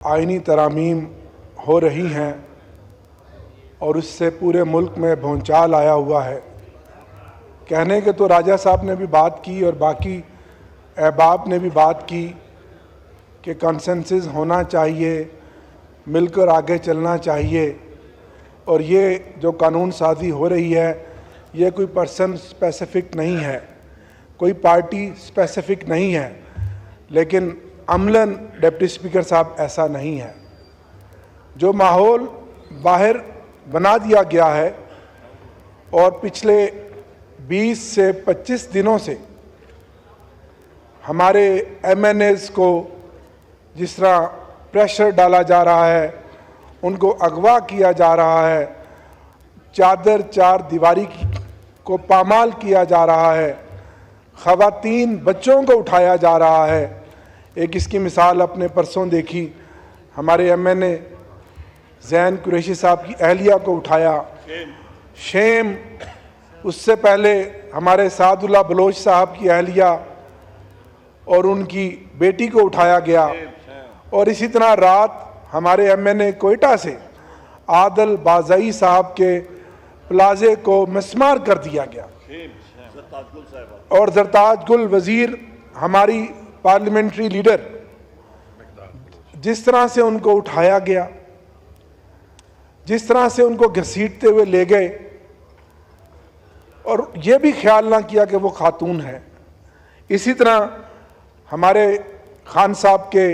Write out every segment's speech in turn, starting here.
आईनी तरामीम हो रही हैं और उससे पूरे मुल्क में भूचाल आया हुआ है। कहने के तो राजा साहब ने भी बात की और बाकी अहबाब ने भी बात की कि कंसेंसस होना चाहिए, मिलकर आगे चलना चाहिए। और ये जो कानून साजी हो रही है ये कोई पर्सन स्पेसिफिक नहीं है, कोई पार्टी स्पेसिफिक नहीं है, लेकिन अमलन डिप्टी स्पीकर साहब ऐसा नहीं है। जो माहौल बाहर बना दिया गया है और पिछले 20 से 25 दिनों से हमारे MNAs को जिस तरह प्रेशर डाला जा रहा है, उनको अगवा किया जा रहा है, चार दीवारी को पामाल किया जा रहा है, ख़वातीन बच्चों को उठाया जा रहा है। एक इसकी मिसाल अपने परसों देखी, हमारे MNA ज़ैन कुरैशी साहब की अहलिया को उठाया, शेम। उससे पहले हमारे सादुल्ला बलोच साहब की अहलिया और उनकी बेटी को उठाया गया। और इसी तरह रात हमारे MNA कोयटा से आदल बाज़ई साहब के प्लाजे को मिसमार कर दिया गया। और जरताज गुल वज़ीर हमारी पार्लियामेंट्री लीडर, जिस तरह से उनको उठाया गया, जिस तरह से उनको घसीटते हुए ले गए और ये भी ख्याल ना किया कि वो खातून है। इसी तरह हमारे खान साहब के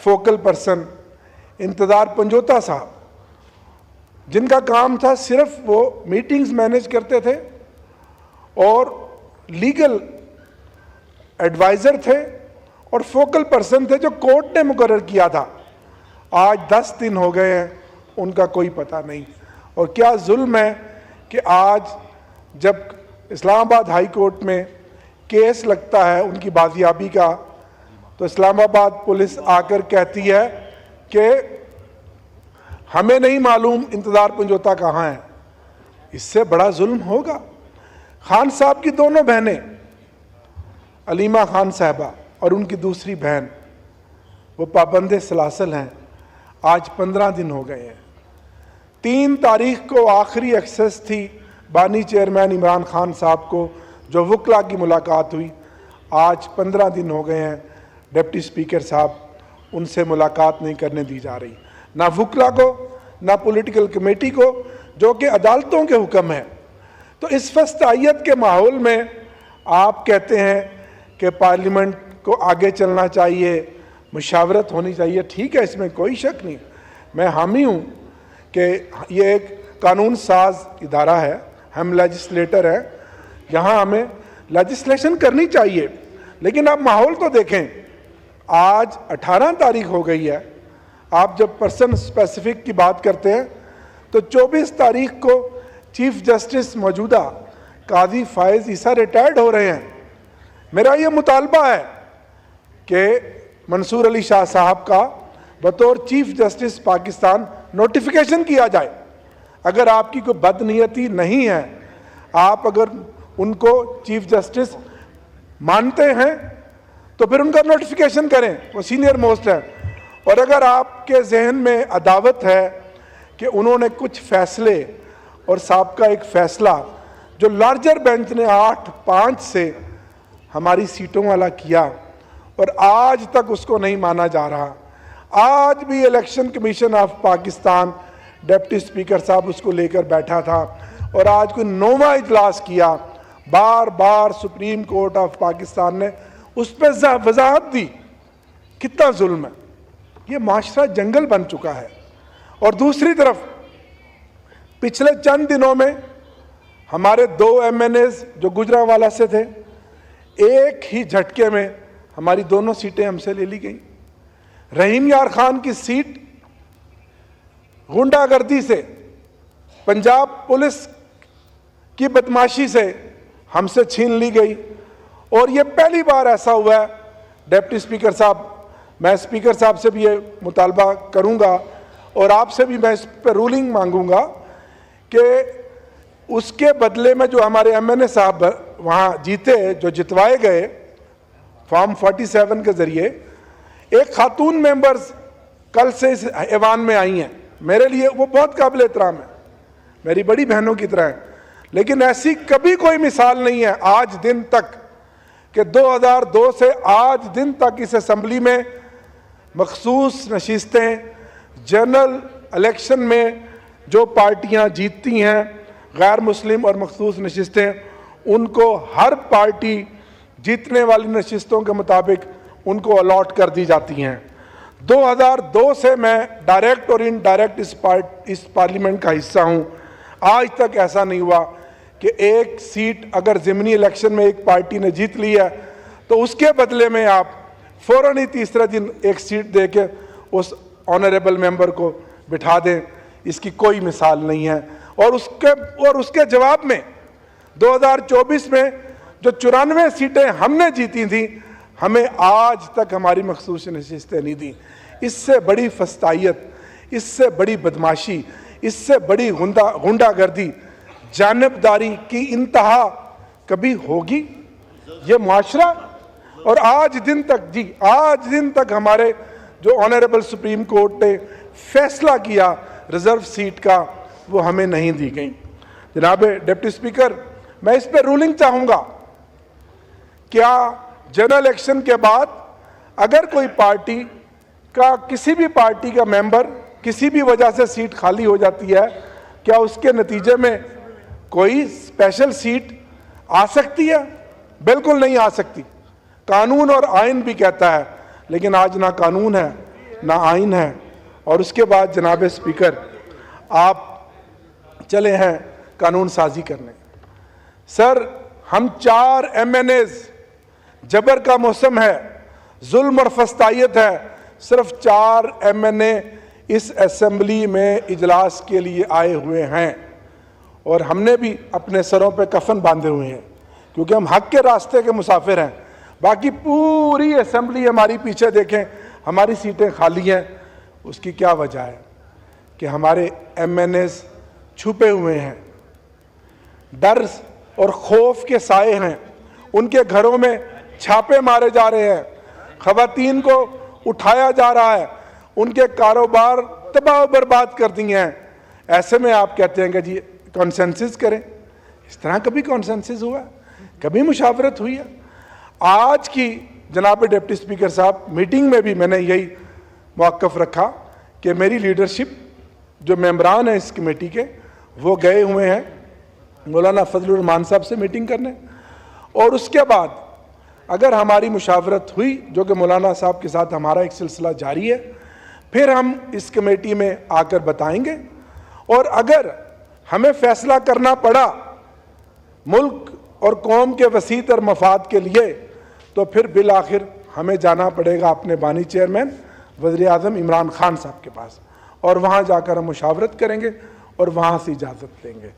फोकल पर्सन इंतज़ार पंजोता साहब, जिनका काम था सिर्फ वो मीटिंग्स मैनेज करते थे और लीगल एडवाइज़र थे और फोकल पर्सन थे जो कोर्ट ने मुकर्रर किया था। आज 10 दिन हो गए हैं, उनका कोई पता नहीं। और क्या जुल्म है कि आज जब इस्लामाबाद हाई कोर्ट में केस लगता है उनकी बाजियाबी का, तो इस्लामाबाद पुलिस आकर कहती है कि हमें नहीं मालूम इंतज़ार पंजोता कहाँ है। इससे बड़ा जुल्म होगा। खान साहब की दोनों बहनें, अलीमा खान साहबा और उनकी दूसरी बहन, वो पाबंदे सलासल हैं। आज 15 दिन हो गए हैं। 3 तारीख को आखिरी एक्सेस थी बानी चेयरमैन इमरान खान साहब को, जो वकला की मुलाकात हुई। आज 15 दिन हो गए हैं, डिप्टी स्पीकर साहब उनसे मुलाकात नहीं करने दी जा रही, ना वकला को ना पॉलिटिकल कमेटी को, जो कि अदालतों के हुक्म है। तो इस फस्तायत के माहौल में आप कहते हैं कि पार्लियामेंट को आगे चलना चाहिए, मुशावरत होनी चाहिए। ठीक है, इसमें कोई शक नहीं। मैं हामी हूँ कि ये एक कानून साज इदारा है, हम लेजिस्लेटर हैं, यहाँ हमें लेजिस्लेशन करनी चाहिए। लेकिन आप माहौल तो देखें, आज 18 तारीख हो गई है। आप जब पर्सन स्पेसिफिक की बात करते हैं तो 24 तारीख को चीफ जस्टिस मौजूदा काजी फायज ईसा रिटायर्ड हो रहे हैं। मेरा ये मुतालबा है कि मंसूर अली शाह साहब का बतौर चीफ जस्टिस पाकिस्तान नोटिफिकेशन किया जाए। अगर आपकी कोई बदनीयती नहीं है, आप अगर उनको चीफ जस्टिस मानते हैं तो फिर उनका नोटिफिकेशन करें, वो सीनियर मोस्ट है। और अगर आपके जहन में अदावत है कि उन्होंने कुछ फैसले और साहब का एक फ़ैसला जो लार्जर बेंच ने 8-5 से हमारी सीटों वाला किया और आज तक उसको नहीं माना जा रहा। आज भी election commission of Pakistan deputy speaker साहब उसको लेकर बैठा था और आज कोई 9वां इजलास किया। बार बार सुप्रीम कोर्ट ऑफ पाकिस्तान ने उस पर वजाहत दी। कितना जुल्म है, ये माशरा जंगल बन चुका है। और दूसरी तरफ पिछले चंद दिनों में हमारे 2 MNAs जो गुजरांवाला से थे, एक ही झटके में हमारी दोनों सीटें हमसे ले ली गई। रहीम यार खान की सीट गुंडागर्दी से, पंजाब पुलिस की बदमाशी से हमसे छीन ली गई। और ये पहली बार ऐसा हुआ है। डिप्टी स्पीकर साहब, मैं स्पीकर साहब से भी ये मुतालबा करूंगा और आपसे भी मैं इस पर रूलिंग मांगूंगा कि उसके बदले में जो हमारे MNA साहब वहाँ जीते, जो जितवाए गए फॉर्म 47 के ज़रिए, एक खातून मेंबर्स कल से इस ऐवान में आई हैं, मेरे लिए वो बहुत काबिल एहतराम है, मेरी बड़ी बहनों की तरह है, लेकिन ऐसी कभी कोई मिसाल नहीं है आज दिन तक कि 2002 से आज दिन तक इस असेंबली में मखसूस नशिस्तें, जनरल इलेक्शन में जो पार्टियां जीतती हैं गैर मुस्लिम और मखसूस नशिस्तें, उनको हर पार्टी जीतने वाली नशिस्तों के मुताबिक उनको अलॉट कर दी जाती हैं। 2002 से मैं डायरेक्ट और इनडायरेक्ट इस पार्लियामेंट का हिस्सा हूं। आज तक ऐसा नहीं हुआ कि एक सीट अगर ज़िमनी इलेक्शन में एक पार्टी ने जीत ली है तो उसके बदले में आप फ़ौरन ही तीसरे दिन एक सीट दे के उस ऑनरेबल मेंबर को बिठा दें। इसकी कोई मिसाल नहीं है। और उसके जवाब में 2024 में जो 94 सीटें हमने जीती थी, हमें आज तक हमारी मखसूस नशिस्तें नहीं दी। इससे बड़ी फस्तायत, इससे बड़ी बदमाशी, इससे बड़ी गुंडागर्दी, जानबदारी की इंतहा कभी होगी ये मुआशरा? और आज दिन तक हमारे जो ऑनरेबल सुप्रीम कोर्ट ने फैसला किया रिजर्व सीट का, वो हमें नहीं दी गई। जनाब डिप्टी स्पीकर, मैं इस पर रूलिंग चाहूँगा। क्या जनरल इलेक्शन के बाद अगर कोई पार्टी का, किसी भी पार्टी का मेंबर किसी भी वजह से सीट खाली हो जाती है, क्या उसके नतीजे में कोई स्पेशल सीट आ सकती है? बिल्कुल नहीं आ सकती। कानून और आइन भी कहता है, लेकिन आज ना कानून है ना आइन है। और उसके बाद जनाब स्पीकर, आप चले हैं कानून साजी करने। सर, हम 4 MNAs, जबर का मौसम है, जुल्म और फस्तायत है, सिर्फ 4 MNA इस असेंबली में इजलास के लिए आए हुए हैं और हमने भी अपने सरों पे कफन बांधे हुए हैं क्योंकि हम हक के रास्ते के मुसाफिर हैं। बाकी पूरी असेंबली हमारी पीछे देखें, हमारी सीटें खाली हैं। उसकी क्या वजह है कि हमारे MNAs छुपे हुए हैं, डर और खौफ के साए हैं, उनके घरों में छापे मारे जा रहे हैं, खवातीन को उठाया जा रहा है, उनके कारोबार तबाह बर्बाद कर दिए हैं। ऐसे में आप कहते हैं कि जी कॉन्सेंसस करें। इस तरह कभी कॉन्सेंसस हुआ? कभी मुशावरत हुई है? आज की जनाब डिप्टी स्पीकर साहब मीटिंग में भी मैंने यही मौक़िफ़ रखा कि मेरी लीडरशिप, जो मेंबरान हैं इस कमेटी के, वो गए हुए हैं मौलाना फजलुर रहमान साहब से मीटिंग करने, और उसके बाद अगर हमारी मुशावरत हुई, जो कि मौलाना साहब के साथ हमारा एक सिलसिला जारी है, फिर हम इस कमेटी में आकर बताएंगे। और अगर हमें फैसला करना पड़ा मुल्क और कौम के वसीतर मफाद के लिए, तो फिर बिल आखिर हमें जाना पड़ेगा अपने बानी चेयरमैन वज़ीर आज़म इमरान खान साहब के पास, और वहाँ जाकर हम मुशावरत करेंगे और वहाँ से इजाज़त लेंगे।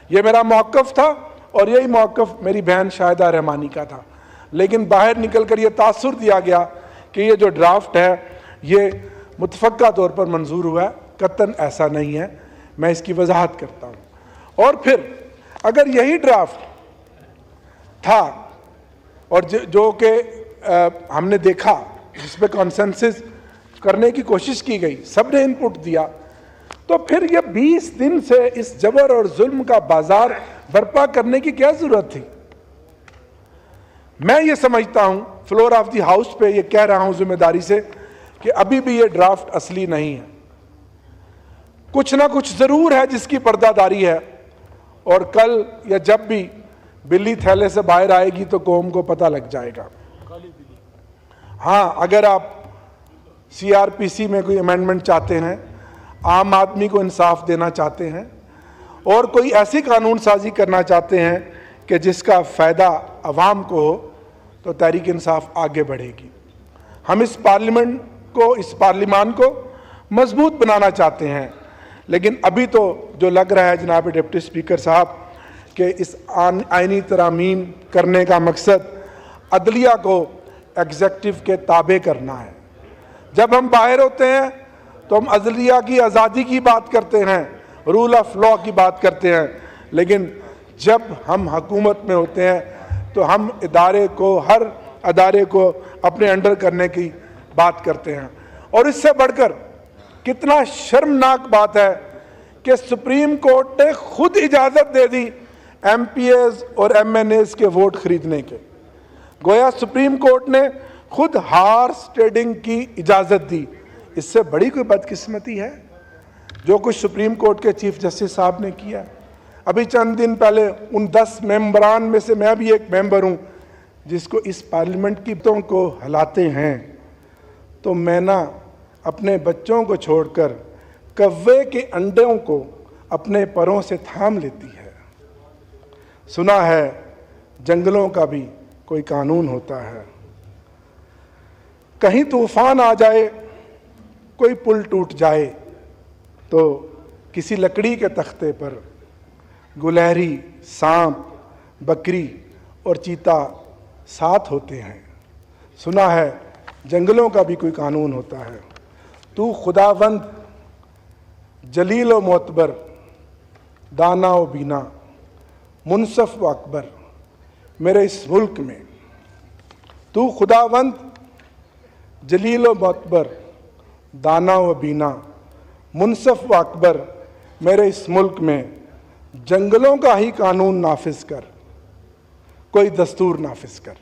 ये मेरा मौक़िफ़ था और यही मौक़िफ़ मेरी बहन शाहिदा रहमानी का था। लेकिन बाहर निकल कर ये तासुर दिया गया कि ये जो ड्राफ्ट है ये मुतफ़क्का तौर पर मंजूर हुआ है। कतन ऐसा नहीं है, मैं इसकी वजाहत करता हूँ। और फिर अगर यही ड्राफ्ट था और जो कि हमने देखा, जिस पे कॉन्सेंसस करने की कोशिश की गई, सब ने इनपुट दिया, तो फिर ये 20 दिन से इस जबर और जुल्म का बाजार बर्पा करने की क्या जरूरत थी? मैं ये समझता हूं, फ्लोर ऑफ द हाउस पे ये कह रहा हूं जिम्मेदारी से, कि अभी भी ये ड्राफ्ट असली नहीं है। कुछ ना कुछ जरूर है जिसकी पर्दादारी है, और कल या जब भी बिल्ली थैले से बाहर आएगी तो कौम को पता लग जाएगा। हाँ, अगर आप CRPC में कोई अमेंडमेंट चाहते हैं, आम आदमी को इंसाफ देना चाहते हैं, और कोई ऐसी कानून साजी करना चाहते हैं कि जिसका फ़ायदा अवाम को हो, तो तहरीक इंसाफ आगे बढ़ेगी। हम इस पार्लियामेंट को, इस पार्लिमान को मजबूत बनाना चाहते हैं। लेकिन अभी तो जो लग रहा है जनाब डिप्टी स्पीकर साहब कि इस आइनी तरामीम करने का मकसद अदलिया को एग्जेक्टिव के ताबे करना है। जब हम बाहर होते हैं तो हम अदलिया की आज़ादी की बात करते हैं, रूल ऑफ लॉ की बात करते हैं, लेकिन जब हम हुकूमत में होते हैं तो हम इदारे को, हर अदारे को अपने अंडर करने की बात करते हैं। और इससे बढ़कर कितना शर्मनाक बात है कि सुप्रीम कोर्ट ने खुद इजाजत दे दी एमपीएस और एमएनएस के वोट खरीदने के। गोया सुप्रीम कोर्ट ने खुद हॉर्स ट्रेडिंग की इजाजत दी। इससे बड़ी कोई बदकिस्मती है जो कुछ सुप्रीम कोर्ट के चीफ जस्टिस साहब ने किया। अभी चंद दिन पहले उन 10 मेंबरान में से मैं भी एक मेंबर हूं जिसको इस पार्लियामेंट की बातों को हिलाते हैं, तो मैं ना अपने बच्चों को छोड़कर कव्वे के अंडों को अपने परों से थाम लेती है। सुना है जंगलों का भी कोई कानून होता है। कहीं तूफान आ जाए, कोई पुल टूट जाए, तो किसी लकड़ी के तख्ते पर गुलहरी, सांप, बकरी और चीता साथ होते हैं। सुना है जंगलों का भी कोई कानून होता है। तू खुदावंद जलील व मोतबर, दाना व बीना, मुनसफ व अकबर मेरे इस मुल्क में। तू खुदावंद जलील व मोतबर, दाना व बीना, मुनसफ व अकबर मेरे इस मुल्क में जंगलों का ही कानून नाफिज कर, कोई दस्तूर नाफिज कर।